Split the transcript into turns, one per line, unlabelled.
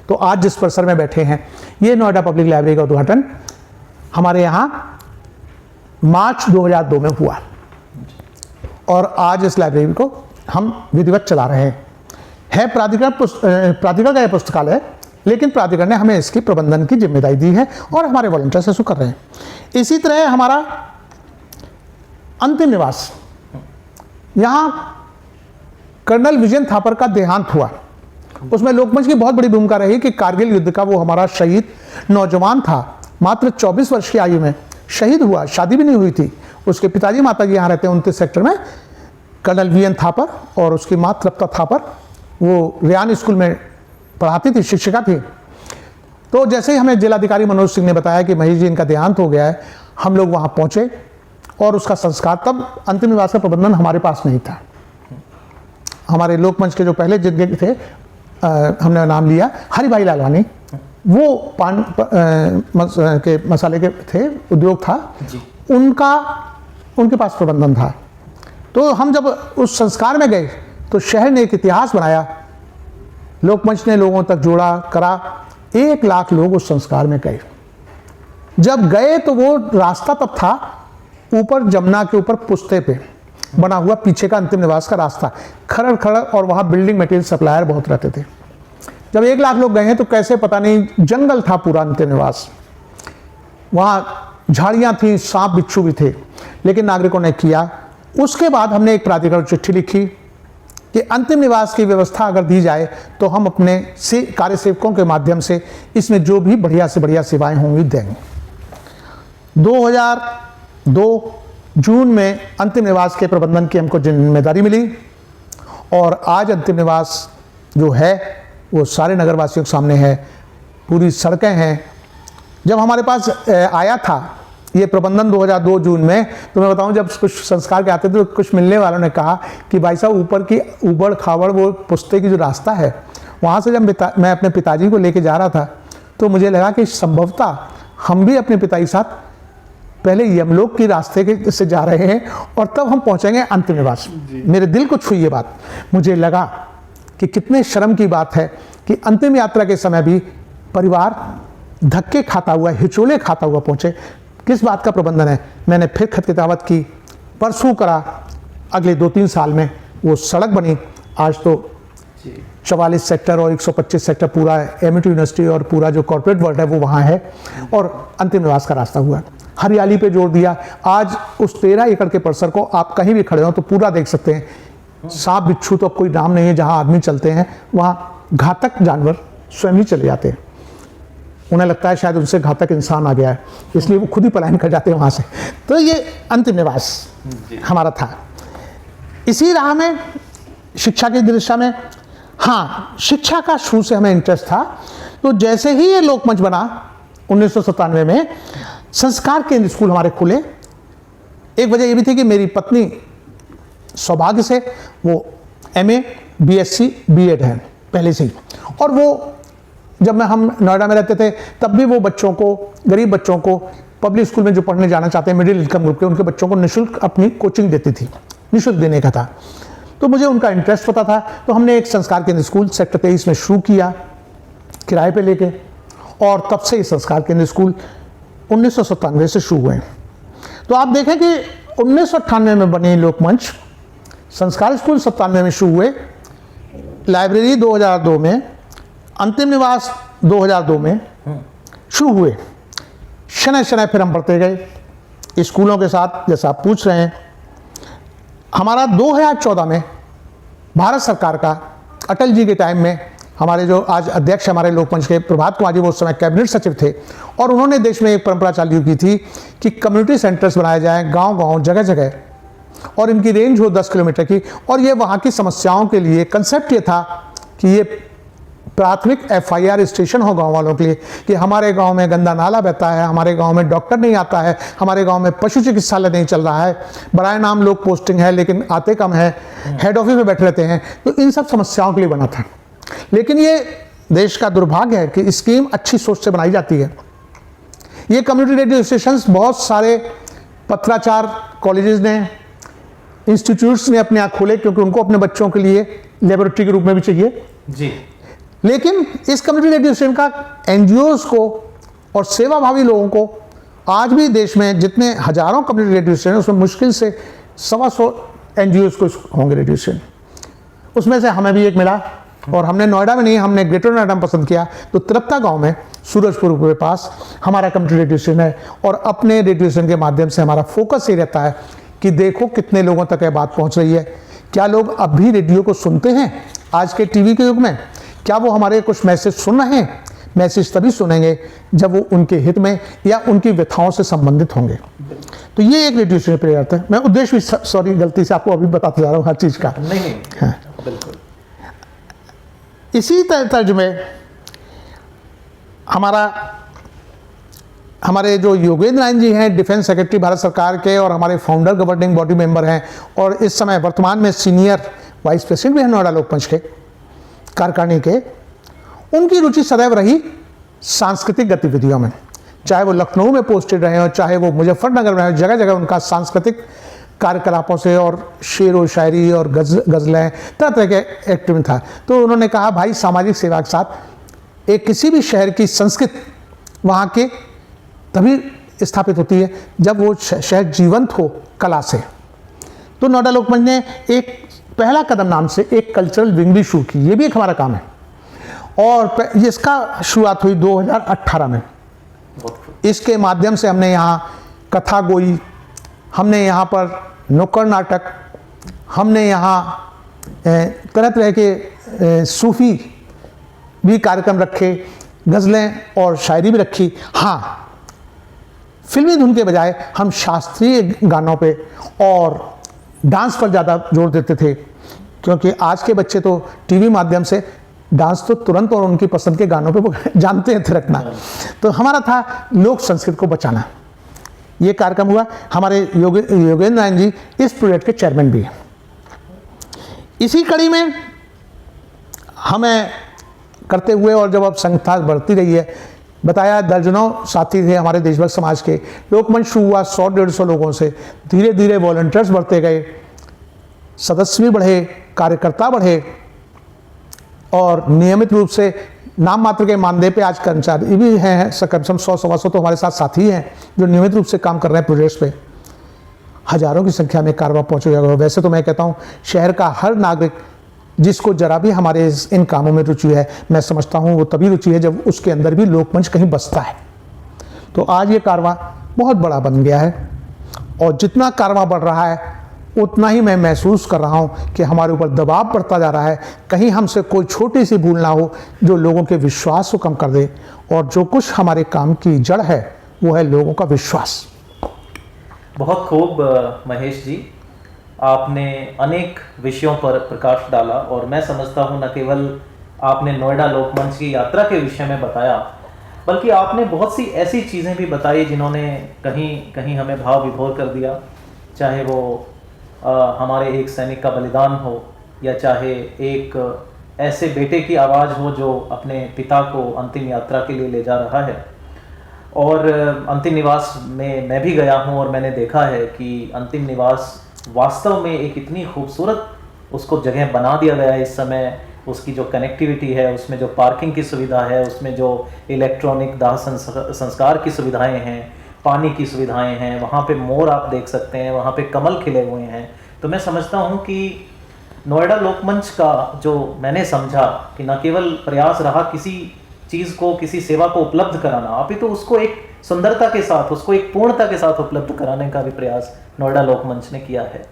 तो आज जिस परिसर में बैठे हैं, ये नोएडा पब्लिक लाइब्रेरी का उद्घाटन हमारे यहाँ मार्च 2002 में हुआ और आज इस लाइब्रेरी को हम विधिवत चला रहे हैं। है प्राधिकरण का यह पुस्तकालय, लेकिन प्राधिकरण ने हमें इसकी प्रबंधन की जिम्मेदारी दी है और हमारे वॉलंटियर्स इसको कर रहे हैं। इसी तरह हमारा अंतिम निवास, यहाँ कर्नल विजय थापर का देहांत हुआ, उसमें लोकमंच की बहुत बड़ी भूमिका रही कि कारगिल युद्ध का वो हमारा शहीद नौजवान था, मात्र 24 वर्ष की आयु में शहीद हुआ, शादी भी नहीं हुई थी। उसके पिताजी माता जी यहाँ रहते हैं 29 सेक्टर में, कर्नल वीएन थापर, और उसकी माँ तृप्ता थापर, वो रियान स्कूल में पढ़ाती थी, शिक्षिका थी। तो जैसे ही हमें जिलाधिकारी मनोज सिंह ने बताया कि महेश जी इनका देहांत हो गया है, हम लोग वहाँ पहुँचे और उसका संस्कार, तब अंतिम निवास का प्रबंधन हमारे पास नहीं था। हमारे लोकमंच के जो पहले जिनके थे, हमने नाम लिया हरिभाई लालवानी, वो पान के मसाले के थे, उद्योग था, उनके पास प्रबंधन था। तो हम जब उस संस्कार में गए तो शहर ने एक इतिहास बनाया, लोकमंच ने लोगों तक जोड़ा करा, 1 लाख लोग उस संस्कार में गए। जब गए तो वो रास्ता तब था ऊपर जमुना के ऊपर पुस्ते पे बना हुआ पीछे का अंतिम निवास का रास्ता, खरड़ खरड़, और वहाँ बिल्डिंग मटेरियल सप्लायर बहुत रहते थे। जब 1 लाख लोग गए हैं तो कैसे पता नहीं, जंगल था पूरा अंतिम निवास, वहाँ झाड़ियाँ थी, सांप बिच्छू भी थे, लेकिन नागरिकों ने किया। उसके बाद हमने एक प्राधिकरण चिट्ठी लिखी कि अंतिम निवास की व्यवस्था अगर दी जाए तो हम अपने कार्य सेवकों के माध्यम से इसमें जो भी बढ़िया से बढ़िया सेवाएं होंगी देंगे। 2002 जून में अंतिम निवास के प्रबंधन की हमको जिम्मेदारी मिली और आज अंतिम निवास जो है वो सारे नगरवासियों के सामने है, पूरी सड़कें हैं। जब हमारे पास आया था ये प्रबंधन 2002 जून में, तो मैं बताऊं, जब कुछ संस्कार के आते थे तो कुछ मिलने वालों ने कहा कि भाई साहब ऊपर की उबड़ खाबड़ वो पुस्ते की जो रास्ता है, वहाँ से जब मैं अपने पिताजी को लेके जा रहा था तो मुझे लगा कि संभवतः हम भी अपने पिता के साथ पहले यमलोक की रास्ते से जा रहे हैं और तब हम पहुँचेंगे अंतिम निवास। मेरे दिल को छुई ये बात, मुझे लगा कि कितने शर्म की बात है कि अंतिम यात्रा के समय भी परिवार धक्के खाता हुआ, हिचोले खाता हुआ पहुँचे। किस बात का प्रबंधन है? मैंने फिर खत किताबत की, परसों करा, अगले 2-3 साल में वो सड़क बनी। आज तो 44 सेक्टर और 125 सेक्टर पूरा एमआईटी यूनिवर्सिटी और पूरा जो कॉर्पोरेट वर्ल्ड है वो वहाँ है, और अंतिम निवास का रास्ता हुआ। हरियाली पे जोर दिया। आज उस 13 एकड़ के परिसर को आप कहीं भी खड़े हो तो पूरा देख सकते हैं। सांप बिच्छू तो कोई नाम नहीं है, जहाँ आदमी चलते हैं वहाँ घातक जानवर स्वयं ही चले जाते हैं। उन्हें लगता है शायद उनसे घातक इंसान आ गया है, इसलिए वो खुद ही पलायन कर जाते हैं वहाँ से। तो ये अंतिम निवास हमारा था। इसी राह में शिक्षा की दिशा में, हाँ, शिक्षा का शुरू से हमें इंटरेस्ट था। तो जैसे ही ये लोकमंच बना 1997 में, संस्कार केंद्र स्कूल हमारे खुले। एक वजह ये भी थी कि मेरी पत्नी सौभाग्य से वो MA BSc BEd है पहले से ही, और वो जब हम नोएडा में रहते थे तब भी वो बच्चों को, गरीब बच्चों को पब्लिक स्कूल में जो पढ़ने जाना चाहते हैं, मिडिल इनकम ग्रुप के, उनके बच्चों को निःशुल्क अपनी कोचिंग देती थी, निःशुल्क देने का था। तो मुझे उनका इंटरेस्ट पता था, तो हमने एक संस्कार केंद्र स्कूल सेक्टर 23 में शुरू किया किराए पे लेके, और तब से ये संस्कार केंद्र स्कूल 1997 से शुरू हुए। तो आप देखें कि 1998 में बने लोकमंच, संस्कार स्कूल 97 में शुरू हुए, लाइब्रेरी 2002 में, अंतिम निवास 2002 में शुरू हुए। शनय शनय फिर हम बढ़ते गए स्कूलों के साथ, जैसा आप पूछ रहे हैं। हमारा 2014 में भारत सरकार का, अटल जी के टाइम में, हमारे जो आज अध्यक्ष हमारे लोकमंच के प्रभात कुमार जी, वो उस समय कैबिनेट सचिव थे, और उन्होंने देश में एक परंपरा चालू की थी कि कम्युनिटी सेंटर्स बनाए जाएं गांव-गांव, जगह-जगह, और इनकी रेंज हो 10 किलोमीटर की। और ये वहाँ की समस्याओं के लिए कंसेप्ट ये था कि ये प्राथमिक FIR स्टेशन हो गांव वालों के लिए, कि हमारे गांव में गंदा नाला बहता है, हमारे गांव में डॉक्टर नहीं आता है, हमारे गांव में पशु चिकित्सालय नहीं चल रहा है, बराए नाम लोग पोस्टिंग है लेकिन आते कम है, हेड ऑफिस में बैठे रहते हैं। तो इन सब समस्याओं के लिए बना था। लेकिन ये देश का दुर्भाग्य है कि स्कीम अच्छी सोच से बनाई जाती है। ये कम्युनिटी रेडियो स्टेशन बहुत सारे पत्राचार कॉलेजेस ने, इंस्टीट्यूट्स ने अपने यहाँ खोले, क्योंकि उनको अपने बच्चों के लिए लेबोरेटरी के रूप में भी चाहिए जी। लेकिन इस कम्युनिटी रेडियो स्टेशन का एनजीओज को और सेवाभावी लोगों को आज भी देश में जितने हजारों कम्युनिटी रेडियो स्टेशन उसमें मुश्किल से 125 एनजीओज को होंगे रेडियो स्टेशन, उसमें से हमें भी एक मिला। और हमने नोएडा में नहीं, हमने ग्रेटर नोएडा में पसंद किया। तो तिरपता गांव में सूरजपुर के पास हमारा कम्युनिटी रेडियो स्टेशन है और अपने रेडियो स्टेशन के माध्यम से हमारा फोकस ये रहता है कि देखो कितने लोगों तक ये बात पहुंच रही है, क्या लोग अब भी रेडियो को सुनते हैं आज के टीवी के युग में, क्या वो हमारे कुछ मैसेज सुन रहे हैं। मैसेज तभी सुनेंगे जब वो उनके हित में या उनकी व्यथाओं से संबंधित होंगे। तो ये एक रेडियो स्टेशन प्रयास है। मैं उद्देश्य भी सॉरी गलती से आपको अभी बताते जा रहा हूँ हर चीज़ का।
नहीं
हाँ
बिल्कुल।
इसी तर्ज में हमारे जो योगेंद्र नारायण जी हैं, डिफेंस सेक्रेटरी भारत सरकार के और हमारे फाउंडर गवर्निंग बॉडी मेंबर हैं और इस समय वर्तमान में सीनियर वाइस प्रेसिडेंट भी हैं नोएडा लोकमंच के कार्यकारिणी के। उनकी रुचि सदैव रही सांस्कृतिक गतिविधियों में, चाहे वो लखनऊ में पोस्टेड रहे हो, चाहे वो मुजफ्फरनगर में रहे हो, जगह जगह उनका सांस्कृतिक कार्यकलापों से और शेर व शायरी और गज़लें तरह तरह के एक्टिव था। तो उन्होंने कहा भाई सामाजिक सेवा के साथ एक किसी भी शहर की संस्कृति वहाँ के तभी स्थापित होती है जब वो शहर जीवंत हो कला से। तो नोएडा लोकमंच ने एक पहला कदम नाम से एक कल्चरल विंग भी शुरू की, ये भी एक हमारा काम है और इसका शुरुआत हुई 2018 में। इसके माध्यम से हमने यहाँ कथा गोई, हमने यहाँ पर नुक्कड़ नाटक, हमने यहाँ तरह तरह के सूफी भी कार्यक्रम रखे, गज़लें और शायरी भी रखी। हाँ, फिल्मी धुन के बजाय हम शास्त्रीय गानों पे और डांस पर ज़्यादा जोर देते थे, क्योंकि आज के बच्चे तो टीवी माध्यम से डांस तो तुरंत और उनकी पसंद के गानों पे जानते हैं थिरकना। तो हमारा था लोक संस्कृति को बचाना। ये कार्यक्रम हुआ। हमारे योगेंद्र नारायण जी इस प्रोजेक्ट के चेयरमैन भी हैं। इसी कड़ी में हमें करते हुए और जब अब संख्या बढ़ती रही है, बताया दर्जनों साथी थे हमारे देशभक्त समाज के। लोकमंच शुरू हुआ 100-150 लोगों से, धीरे धीरे वॉलंटियर्स बढ़ते गए, सदस्य भी बढ़े, कार्यकर्ता बढ़े और नियमित रूप से नाम मात्र के मानदेय पे आज कर्मचारी भी हैं। कम से कम 100-125 तो हमारे साथ साथी हैं जो नियमित रूप से काम कर रहे हैं प्रोजेक्ट्स पे। हजारों की संख्या में कारवा पहुँच गया। वैसे तो मैं कहता हूँ शहर का हर नागरिक जिसको जरा भी हमारे इन कामों में रुचि है, मैं समझता हूँ वो तभी रुचि है जब उसके अंदर भी लोकमंच कहीं बसता है। तो आज ये कारवा बहुत बड़ा बन गया है और जितना कारवा बढ़ रहा है उतना ही मैं महसूस कर रहा हूँ कि हमारे ऊपर दबाव बढ़ता जा रहा है, कहीं हमसे कोई छोटी सी भूल ना हो जो लोगों के विश्वास को कम कर दे। और जो कुछ हमारे काम की जड़ है वो है लोगों का विश्वास।
बहुत खूब महेश जी, आपने अनेक विषयों पर प्रकाश डाला और मैं समझता हूँ न केवल आपने नोएडा लोकमंच की यात्रा के विषय में बताया, बल्कि आपने बहुत सी ऐसी चीज़ें भी बताई जिन्होंने कहीं कहीं हमें भाव विभोर कर दिया। चाहे वो हमारे एक सैनिक का बलिदान हो या चाहे एक ऐसे बेटे की आवाज़ हो जो अपने पिता को अंतिम यात्रा के लिए ले जा रहा है। और अंतिम निवास में मैं भी गया हूँ और मैंने देखा है कि अंतिम निवास वास्तव में एक इतनी खूबसूरत उसको जगह बना दिया गया है इस समय। उसकी जो कनेक्टिविटी है, उसमें जो पार्किंग की सुविधा है, उसमें जो इलेक्ट्रॉनिक दाह संस्कार की सुविधाएं हैं, पानी की सुविधाएं हैं, वहाँ पे मोर आप देख सकते हैं, वहाँ पे कमल खिले हुए हैं। तो मैं समझता हूँ कि नोएडा लोकमंच का जो मैंने समझा कि न केवल प्रयास रहा किसी चीज़ को, किसी सेवा को उपलब्ध कराना, अभी तो उसको एक सुंदरता के साथ, उसको एक पूर्णता के साथ उपलब्ध कराने का भी प्रयास नोएडा लोकमंच ने किया है।